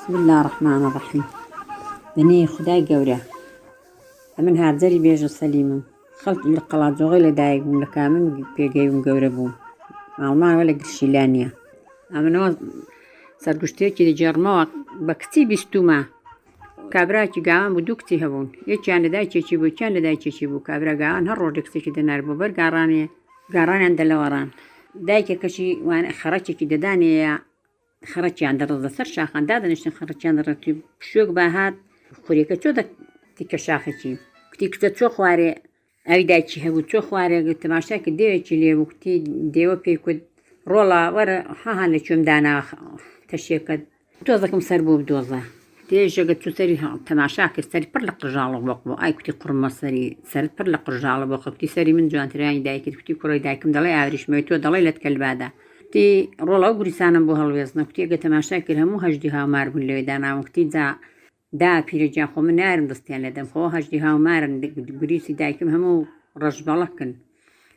بسم الله الرحمن الرحيم. بني خداي قورة من هارزري بيجو سليمة خلط القلاد زغيلة دايق من لكامن بيجيون قورة بو معلمان ولا قرشيلانيا أمنو سرقشتيكي دي جرموا بكتي بستوما كابراكي قاوان بدوكتي هبون يتشان داي تشيبو تشان داي تشيبو كابرا قاوان هرو دكتي دنار ببر قاران عند اللوران دايكي كشي وان خرجتي دداني خرجتي عند الرضا سرشاخان دادا نشتن خرجتي عند الرضا بشوك باهات خوريكا شو دك تكشاخي كتي كتو خواري أي دايتشي هبو تشو خواري تماشاكي ديوتشي لي وكتي ديو بيكود رولا ورا هاها نشوم دانا تشيكد دوزكم سربو بدوزا تيجي قد تسري تماشاكي سري برلق رجال بوقبو أي كتي قرمة سري برلق رجال بوقبو كتي سري من جوان تراني دايكي كتي كوري دايكم دالي عارش ميتو دالي لتكلبادا كتي رولا وقريسانا بوها الوزنا كتي قد تماشاكي همو هجديها ومار بلوي دانا وكتي دا بيرجع خو من نارم دستيان لدم خو هجديها ومارن قريسي دايكم همو رجبالكن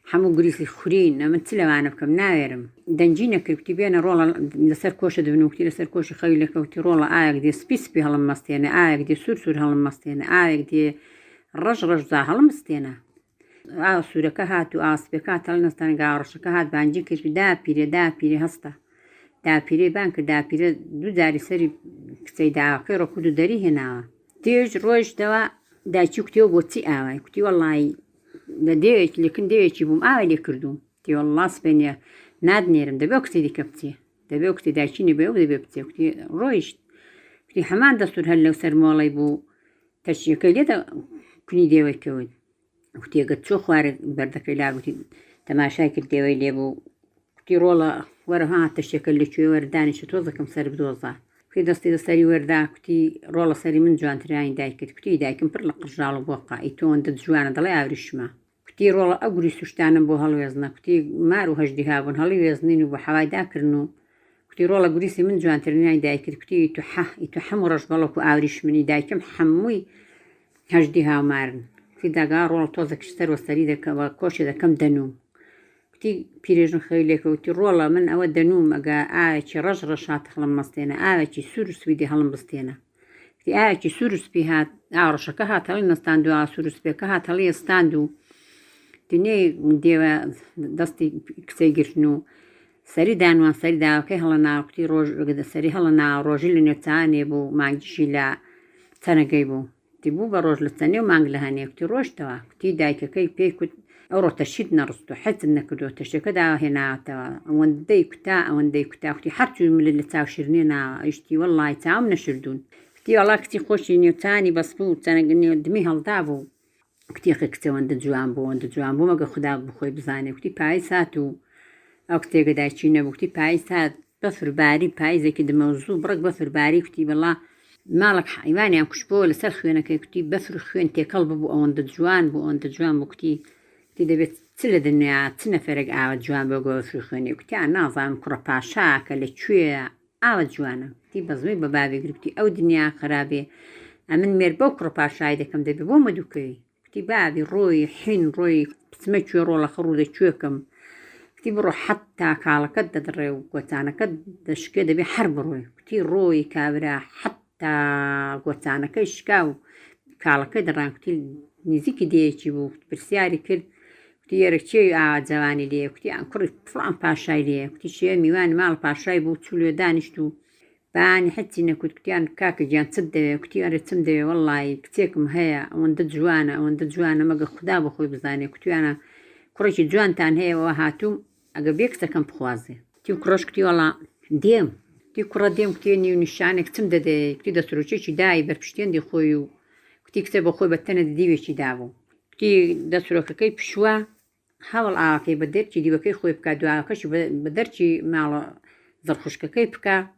حمو قريسي خورين أما تسلوانا بكم نايرم دنجينا كتي بينا رولا لسر كوشة دبنو كتي لسر كوشة خيلك وكتي رولا آيك دي سبيسبي هالمستينا آيك دي سور هالمستينا آيك دي رج ذا هالمستينا سورك هاتو سبيكات هالنستان قارشك هات بانجي كيش دا بيري هستا دا بيري بانك دا بيري دو داري سري كتي دا خيرو كدو داري هنا تيج روش دوا دا چو كتيو بوتي آوي كتي والله دا ديوش لكن ديوش بوم آوي لي كردوم تي والله سبينيا ناد نيرم دا بوكتي دي كبتي دا بوكتي دا چيني بيو دا بيبتي كتي روش كتي حمان دستور هلو سر مولاي بو تشيكي لي دا كني ديوي كود كتي قد شو خواري بردك إلا كتي تماشاكل ديوي لي بو كتي رولا ورا ها تشيكل لي شوي ورداني شتوزكم سر بدوزا كتي دستي دستري وردا كتي رولا سري من جوان تراني دايكت كتي دايكم برلق رجال بوقا ايتون دد جوانا دلي عورشما كتي رولا أقري سوشتانا بو هالوزنا كتي مارو هجدي هابون هالوزنين وبو حواي داكرنو كتي رولا قريسي من جوان تراني دايكت كتي يتحمو رجبالك وعورش مني دايكم حموي هجدي هاومارن كتي داقا رولا توزك شتر وستري دا كوشي دا كم دنوم كتي بيريجن خيليك وكتي رولا من أود دنوم أقا آيكي رشات هالمستينا آيكي سورس بيدي هالمستينا كتي آيكي سورس بيهات رشاكا هات هالي نستاندو سورس بيكا هات هالي يستاندو تني ديوا دستي كتي قرشنو سري دانوان سري داو كي هلنا كتي روج سري هلنا روجي لنتاني بو مانجشي لا تنقيبو تبو بروج لتاني ومانج لهاني كتي روج توا كتي دايكا كي بيكو أورو تشيدنا رستو حتى نكدو تشكدا هنا تا وندي كتا كتي حرتو من اللي تاو شرنينا اشتي والله تاو من شردون كتي والله كتي خوشي نيوتاني بسبو تانا قلني دمي هالدابو كتي كتا وند جوانبو مقا خدا بخوي بزاني كتي باي ساتو أو كتي قدايشينا بو كتي باي سات بفر باري باي زي كده موضوع برق بفر باري كتي والله مالك حيواني أم كشبو لسر خوينا كتي بفر خوين تي قلب بو وند جوان بو كتي كتي دبيت تسلد النيا تنفرق عاود جوان بو في خويني كتي نازم كرباشاك اللي تشوي عاود جوانا كتي بزمي ببابي كتي أو دنيا خرابي أمن مير بو كرباشاي دكم دبي بو مدوكي كتي بابي روي حين روي بسمتشو رولا خرودة تشوكم كتي بروح حتى كالا كد دري وقوتانا كد شكي دبي حرب روي كتي روي كابرا حتى قوتانا كيشكاو كالا كد ران كتي نزيكي ديشي بو برسياري كل كتي يركشي زواني ليه كتي كوري فلان باشاي ليه كتي شي ميوان مال باشاي بو تسولو دانشتو باني حتى نكوت كتي كاك جان تصدي كتي أنا تصدي والله كتيكم هيا وندد جوانا مقا خدا بخوي بزاني كتي أنا كوريش جوان تان هيا وهاتو أقا بيكسا كم بخوازي كتي كروش كتي والله ديم كتي كورا ديم كتي نيو نشانك تصدي كتي دستروشي داي بربشتين دي خويو كتي كتب خوي بتنا ديوشي دابو كتي دستروك كي بشوا حاول عاكي بدرتي دي بكي خوي بكا دعا كش بدرتي مع زرخشك كي بكا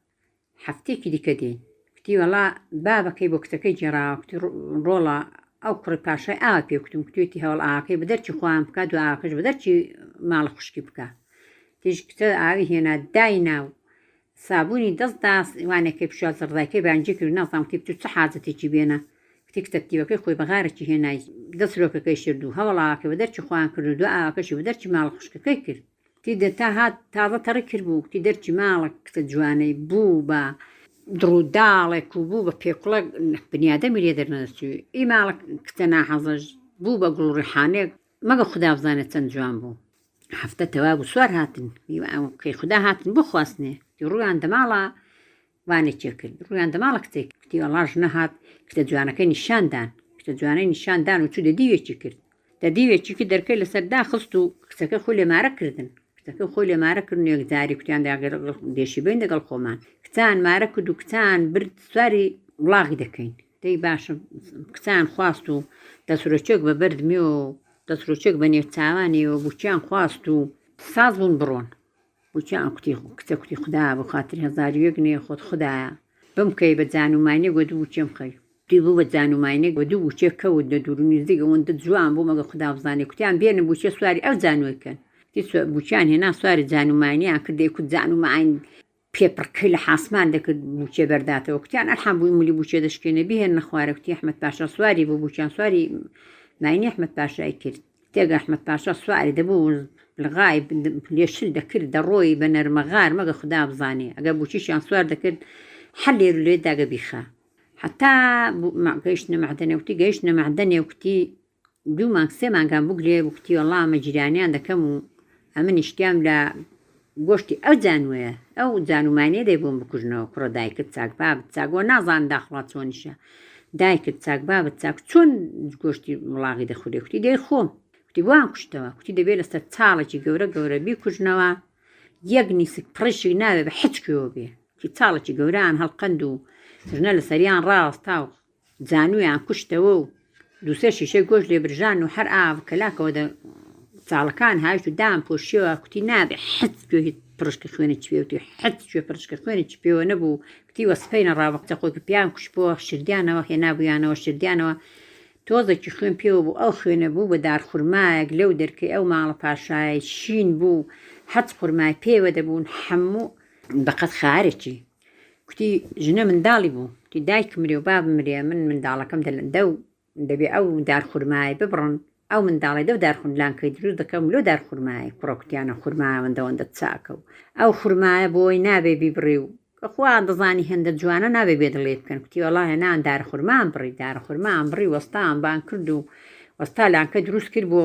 حفتيكي دي كدين كتي والله بابا كي بوكتكي جرا كتي رولا أو كري باشاي آبي كتي حاول عاكي بدرتي خوام بكا دعا كش بدرتي مع خشكي بكا تيجي كتي عاوي هنا دايناو صابوني داس وانا كي بشوا زردا كي بانجيك نظام كي بتصحازة تيجي بينا كتكتبتي بكي خوي بغارتي هنا دسروك كي شردو هولا كي بدرتي خوان كردو دعا كش بدرتي مال خشك كي كر تي تا هاد تا تركر بو تي درتي مالك تجواني بوبا دروداڵێک و بوو بە پێکوڵە بنیادەمی لێ دەرنەچوی ئیماڵە کتە ناحەزەش بوو بە گوڵڕیحانێک مەگە خوددا بزانێت چەند جوان بوو هەفتە تەوا بوو سوار هاتن کەی خوددا هاتن بۆ خواستنێ ڕویان دەماڵە وانێکێ کرد ڕویان دەماڵە کتێک کتی وەڵاژ نەهات کتە جوانەکەی نیشاندان کتە جوانەی نیشاندان و چوو دەدیوێکی کرد دەدیوێکی کرد دەرکەی لەسەر داخست و کچەکە خۆی لێمارە کردن کتەکە خۆی لێمارە کردن یەکجاری کوتیان دێشی بین دەگەڵ خۆمان کچان مارە کرد و کچان برد سواری وڵاغی دەکەین دەی باشە کچان خواست و دەسرۆچێک بە بەردمی و دەسرۆچێک بە نێوچاوانی و بوچیان خواست و ساز بوون بڕۆن بوچیان کچە کوتی خوددا بۆ خاتری هەزار و یەک نێ خۆت خوددایە بمکەی بە جانومانێ گۆ دوو بچێم خەی دی بوو بە جانومانێ گۆ دوو بچێ کەوت دە دوور و نزیکە ئەوەندە جوان بوو مەگە خوددا بزانێ کوتیان بێنن بوچێ سواری ئەو جانوەکەن بوچیان هێنا سواری جانومانیان کردێ کوت جانوماین پێپڕکەی لە حاسمان دەکرد بوچێ بەرداتەوە کوتیان ئەرحەم بووی مولی بوچێ دەشکێنە بهێن نەخوارە کوتی ئەحمەد پاشا سواری بۆ بوچیان سواری ماینی ئەحمەد پاشای کرد تێگە ئەحمەد پاشا سواری دەبوو لەغای لێشل دەکرد دەڕۆی بە نەرمەغار مەگە خوددا بزانێ ئەگە بوچیشیان سوار دەکرد هەر لێر لێ داگە بیخە حتا گەیشتنە مەعدەنێ وتی گەیشتنە مەعدەنێ وتی دوو مانگ سێ مانگان بووگلێ وتی وەڵا ئەمە جیرانیان دەکەم و ئەمە نیشتیام لە گۆشتی ئەو جانوەیە ئەو جانومانێ دەی بۆم بکوژنەوە کوڕە دایکت چاک بابت چاکۆ نازان داخڵات چۆنیشە دایکت چاک بابت چاک چۆن گۆشتی وڵاغی دەخورێ کوتی دەی خۆم کوتی وان کوشتەوە کوتی دەبێت لەسەر چاڵێکی گەورە گەورە بیکوژنەوە یەک نیسک پڕشی نابێ بە حچ کوێوە بێ کی چاڵێکی گەورەیان هەڵقەند و ژنە لە سەریان ڕاوەستا و جانویان کوشتەوە و دووسێ شیشەی گۆشت لێ برژان و هەر ئاو کەلاکەوە چاڵەکان هاویشت و دام پۆشیەوە کوتی نابێ حچ کوێ هیچ پڕشکە خوێنێکی پێوتی حچ کوێ پڕشکە خوێنێکی پێوە نەبوو کتی وەسپەینە ڕاوەقچە خۆی پیان کوشتبووە شردیانەوە هێنابوویانەوە شردیانەوە تۆزێکی خوێن پێوە بوو ئەو خوێنە بوو بە دارخورمایەک لەو دەرکەی ئەو ماڵە پاشای شین بوو حەج خورمای پێوە دەبوون هەموو بەقەت خارێکی کوتی ژنە منداڵی بوو کوتی دایک مرێ و باب مرێ من منداڵەکەم دە و دەبێ ئەو دارخورمای ببڕن ئەو منداڵی دە و دارخورلانکەی دروست دەکەم لۆ دارخورمای کوڕە کوتیانە خورماوەندەوەندە چاکە و ئەو خورمایە بۆی نابێ بیبڕێ و خوا دەزانی هێندە جوانە نابێ بێ دڵێ بکەن کوتی وەڵا هێنان دارە خورمان بڕی دارە خورمان بڕی وەستان بان کرد و وەستا لانکە دروست کرد بۆ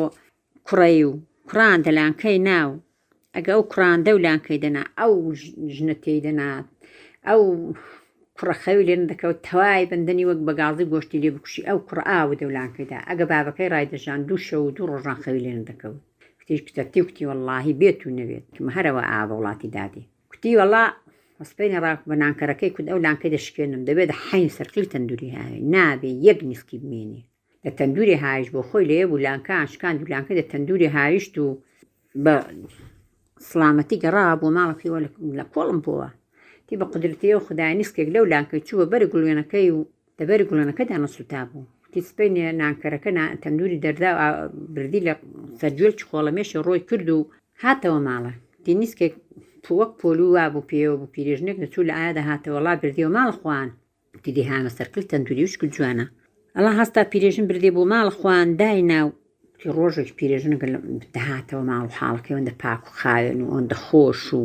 کوڕەی و کوڕان دەلانکەی ناو ئەگە ئەو کوڕاندە و لانکەی دەنا ئەو ژنە تێی دەنات ئەو کوڕە خەوی لێن دەکەوت تەوای بەندەنی وەک بەگازی گۆشتی لێ بکوشی ئەو کوڕ ئاو دەولانکەیدا ئەگە بابەکەی ڕایدەژان دوو شەو و دوو ڕۆژان خەوی لێن دەکەوت کتیش کتەتی وتی وەڵڵاهی بێت و نەبێت کمە هەرەوە ئاوە وڵاتی دادی کوتی وەڵا وەسپەینە ڕاک بە نانکەرەکەی کورد ئەو لانکەی دەشکێنم دەبێت حین سەرکلی تەندوری هاوێ نابێ یەک نیسکی بمێنێ لە تەندوری هاویش بۆ خۆی لێ بوو لانکە ئاشکاند و لانکەی لە تەندوری هاویشت و بە سڵامەتی گەڕا بۆ ماڵەکەیوە لە کۆڵم بووە تی بە قودرەتیەوە خودای نیسکێک لەو لانکەی چووە بەری گوڵوێنەکەی و دەبەری گوڵێنەکەدا نەسوتا بوو تی سپەینێ نانکەرەکە تەندوری دەردا بردی لە سەرجێکی خۆڵەمێشی ڕۆی کرد و هاتەوە ماڵە تی نیسکێک وەک پۆلو وا بوو پێوە بوو پیرێژنێک دەچوو لە ئایا دەهاتەوەڵا بردیەوە ماڵ خوان تی دەهانە سەرکل تەندوری وشک جوانە ئەڵا هەستا پیرێژن بردێ بۆ ماڵ خوان دایناو تی ڕۆژێک پیرێژنە دەهاتەوە ماڵ و حاڵەکەی ئەوەندە پاک و خاوێن و ئەوەندە خۆش و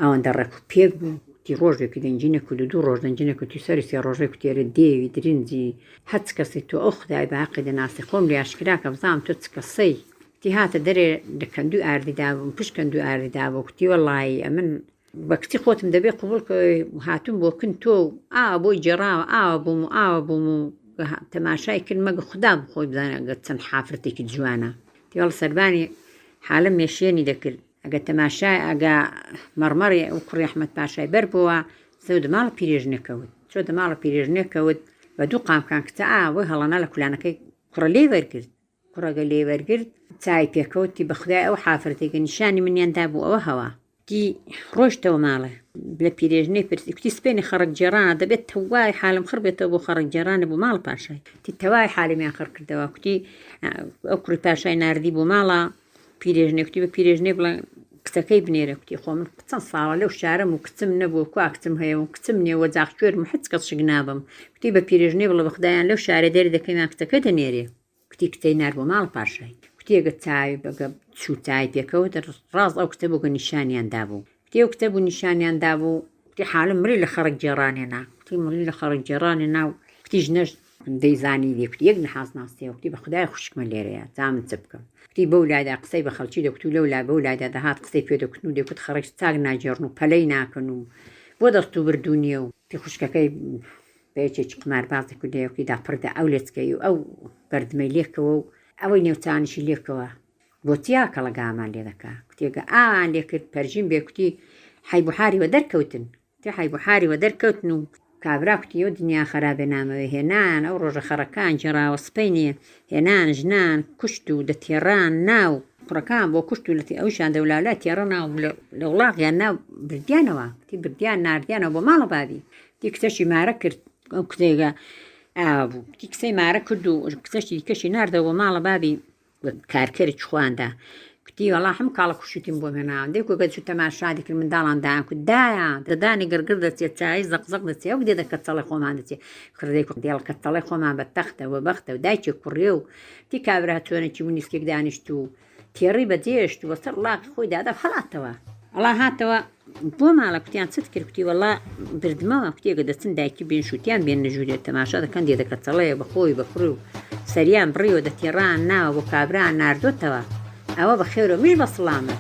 ئەوەندە ڕێک و پێک بوو تی ڕۆژێکی دەنجینە کرد و دوو ڕۆژ دەنجینە کرد تی سەری سێ ڕۆژێک تێرە دێوی درنجی هەچ کەسی تۆ ئەو خدای باقی دەناسی خۆم لە یاشکراکە بزانم تۆ چ کەسەی تی هاتە دەرێ لە کەندوی ئاردیدا بووم پشت کەندوی ئاردیدا بوو کوتی وەڵڵی ئەمن بە کچی خۆتم دەبێ قوبوڵ هاتوون بۆ کن تۆ ئاوە بۆی جێراوە ئاوە بووم و ئاوە بووم و تەماشای کرد مەگە خوددا بخۆی بزانە ئەگە چەند حافرەتێکی جوانە تی وەڵ سەربانی حالم مێشێنی دەکرد ئەگە تەماشای ئەگە مەڕمەڕی ئەو کوڕی ئەحمەد پاشای بەر بووە سەود ماڵە پیرێژنێکەوت چۆتە ماڵە پیرێژنێکەوت بە دوو قامکان کچە ئاوەی هەڵەنا لە کولانەکەی کوڕە لێ وەرگرت کوڕەگە لێ وەرگرت چای پێکەوتی بە خودای ئەو حافرەتێکە نیشانی منیاندا بوو ئەوە هەوا تی ڕۆشتەوە ماڵە لە پیرێژنەی پرسی کوتی سپێنی خەڕک جێرانە دەبێت تەوای حالم خڕ بێتەوە بۆ خەڕک جێرانە بۆ ماڵ پاشای تی تەوای حالمیان خڕ کردەوە کوتی ئەو کوڕی پاشای ناردی بۆ ماڵە پیرێژنێ کوتی بە پیرێژنێ بڵێ کچەکەی بنێرە کوتی خۆ من چەند ساڵە لەو شارەم و کچم نەبووە کوا کچم هەیە و کچم نێوە جاخکوێرم حچ کەس شک نابم کوتی بە پیرێژنێ بڵێ بە خدایان لەو شارە دەری دەکەیمان کچەکە دەنێرێ کوتی کتەی نار بۆ ماڵ پاشای کوتی ئەگە چاوی بەگە چوو چای پێکەوت ڕاست ئەو کتە بۆگە نیشانیاندا بوو کوتی ئەو کتە بوو نیشانیاندا بوو کوتی حالم مری لە خەڕک جێڕانێنا کوتی مری لە خەڕک جێڕانێنا و کوتی ژنەش دەیزانی لێ کوتی یەک نەحاز ناستەوە کوتی بە خدای خوشکمە لێرەیە جامن چ بکەم کوتی بەو لایدا قسەی بە خەڵکی دەکوت و لەو لای بەو لایدا دەهات قسەی پێ دەکوتن و دەکوت خەڕک چاک ناجێڕن و پەلەی ناکەن و بۆ دەست و بردوونیە و تی خوشکەکەی بەیەکێکی قماربازێک و لێوەکەی داپڕدا ئەو لێچکەی و ئەو بەردمەی لێکەوە و ئەوەی نێوچانیشی لێکەوە بۆچیا کەڵەگامان لێ دەکا کوتێگە ئاوان لێ کرد پەرژین بێ کوتی حیبوحاریوە دەرکەوتن تی حیبوحاریوە دەرکەوتن و کابرا کوتیەوە دنیا خەرابێ نامەوە هێنان ئەو ڕۆژە خەڕەکان جێراوە سپەینێ هێنان ژنان کوشت و دەتێڕان ناو کوڕەکان بۆ کوشت و لەتی ئەوشان دەولالات تێڕە ناو لە وڵاغیان ناو بردیانەوە تی بردیان نردیانەوە بۆ ماڵە بابی تی کچەشی مارە کرد ئەو کتێگە ئابوو تی کسەی مارە کرد و کچەشی دیکەشی ناردەوە بۆ ماڵە بابی کارکەری خواندا کوتی وەڵا هەم کاڵە کوشتیم بۆ هێناوە دەی کۆ گەچوو تەماشادی کرد منداڵان دایان کوت دایە دەدانی گەرگر دەچێت چای زەقزەق دەچێت ئەو دێ کەچەڵی خۆمان دەچێت کردەی دێڵ کەچەڵی خۆمان بە تەختەوە بەختە و دایکی کوڕێ و تی کابرا چۆنێکی ونیسکێک دانیشت و تێڕی بەجێشت و وەسەر لاقی خۆی دادا هەڵاتەوە ئەڵا هاتەوە بۆ ماڵە کوتیان چت کرد کوتی وەڵا بردمەوە کوتێگە دەچن دایکی بێن شووتیان بێن نەژوورێت تەماشا دەکەن دێ دەکەچەڵەیە بەخۆی بەخڕ و سەریان بڕیەوە دەتێڕان ناوە بۆ کابران ناردۆتەوە ئەوە بە خێرە میش بە سڵامە